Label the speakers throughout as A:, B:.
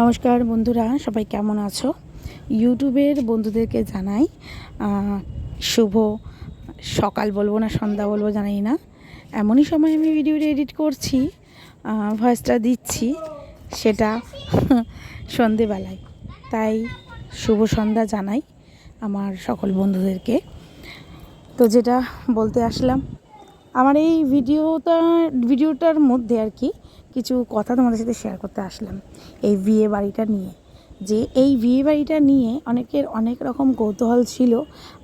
A: নমস্কার বন্ধুরা, সবাই কেমন আছো? ইউটিউবের বন্ধুদেরকে জানাই শুভ সকাল, বলবো না সন্ধ্যা বলবো জানি না, এমনই সময় আমি ভিডিওটা এডিট করছি, ভয়েসটা দিচ্ছি, সেটা সন্ধেবেলায়। তাই শুভ সন্ধ্যা জানাই আমার সকল বন্ধুদেরকে। তো যেটা বলতে আসলাম, আমার এই ভিডিওটার মধ্যে আর কি কিছু কথা তোমাদের সাথে শেয়ার করতে আসলাম এই বিয়ে বাড়িটা নিয়ে। যে এই বিয়ে বাড়িটা নিয়ে অনেকের অনেক রকম কৌতূহল ছিল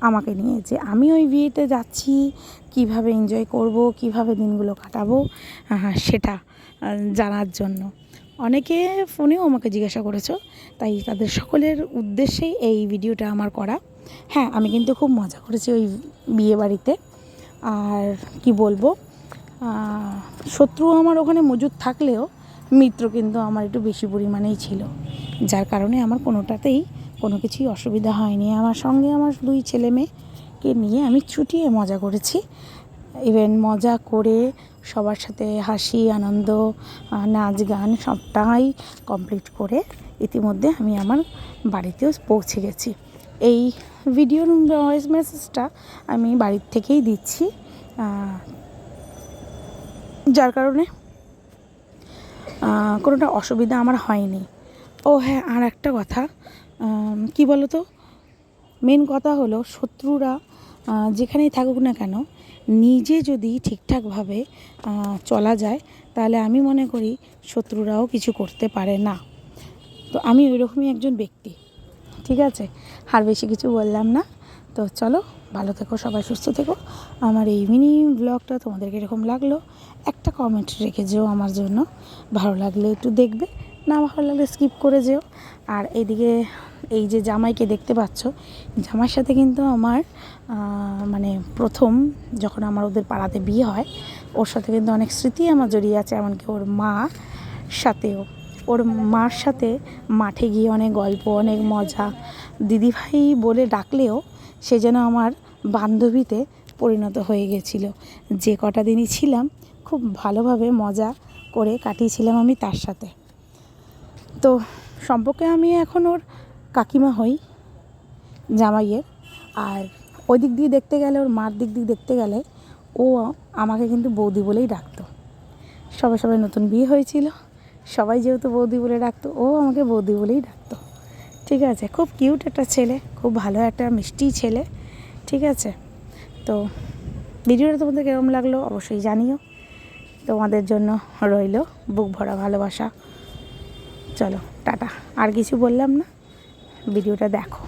A: আমাকে নিয়ে, যে আমি ওই বিয়েতে যাচ্ছি, কিভাবে এনজয় করব, কিভাবে দিনগুলো কাটাবো, সেটা জানার জন্য অনেকে ফোনেও আমাকে জিজ্ঞাসা করেছো। তাই তাদের সকলের উদ্দেশ্যেই এই ভিডিওটা আমার করা। হ্যাঁ, আমি কিন্তু খুব মজা করেছি ওই বিয়ে বাড়িতে। আর কি বলবো, শত্রু আমার ওখানে মজুদ থাকলেও মিত্র কিন্তু আমার একটু বেশি পরিমাণেই ছিল, যার কারণে আমার কোনোটাতেই কোনো কিছুই অসুবিধা হয়নি। আমার সঙ্গে আমার 2 ছেলে মেয়েকে নিয়ে আমি চুটিয়ে মজা করেছি। ইভেন মজা করে সবার সাথে হাসি আনন্দ নাচ গান সবটাই কমপ্লিট করে ইতিমধ্যে আমি আমার বাড়িতেও পৌঁছে গেছি। এই ভিডিওর ভয়েস মেসেজটা আমি বাড়ির থেকেই দিচ্ছি, যার কারণে কোনোটা অসুবিধা আমার হয়নি। ও হ্যাঁ, আর একটা কথা, কি বলো তো, মেন কথা হলো শত্রুরা যেখানেই থাকুক না কেন, নিজে যদি ঠিকঠাকভাবে চলা যায় তাহলে আমি মনে করি শত্রুরাও কিছু করতে পারে না। তো আমি ওই রকমই একজন ব্যক্তি, ঠিক আছে? আর বেশি কিছু বললাম না। তো চলো, ভালো থেকো, সবাই সুস্থ থেকো। আমার এই মিনি ব্লগটা তোমাদের কীরকম লাগলো একটা কমেন্ট রেখে যেও আমার জন্য। ভালো লাগলে একটু দেখবে, না ভালো লাগলে স্কিপ করে যেও। আর এইদিকে এই যে জামাইকে দেখতে পাচ্ছ, জামাইয়ের সাথে কিন্তু আমার মানে প্রথম যখন আমার ওদের পাড়াতে বিয়ে হয়, ওর সাথে কিন্তু অনেক স্মৃতি আমার জড়িয়ে আছে। এমনকি ওর মার সাথে মাঠে গিয়ে অনেক গল্প, অনেক মজা, দিদিভাই বলে ডাকলেও সে যেন আমার বান্ধবীতে পরিণত হয়ে গেছিলো। যে কটা দিনই ছিলাম খুব ভালোভাবে মজা করে কাটিয়েছিলাম আমি তার সাথে। তো সম্পর্কে আমি এখন ওর কাকিমা হই জামাইয়ের। আর ওই দিক দিয়ে দেখতে গেলে, ওর মার দিক দিয়ে দেখতে গেলে ও আমাকে কিন্তু বৌদি বলেই ডাকতো। সবাই নতুন বিয়ে হয়েছিল, সবাই যেহেতু বৌদি বলে ডাকতো, ও আমাকে বৌদি বলেই ডাকতো। ঠিক আছে, খুব কিউট একটা ছেলে, খুব ভালো একটা মিষ্টি ছেলে, ঠিক আছে? তো ভিডিওটা তোমাদের কেমন লাগলো অবশ্যই জানিও। তোমাদের জন্য রইল বুক ভরা ভালোবাসা। চলো টাটা, আর কিছু বললাম না, ভিডিওটা দেখো।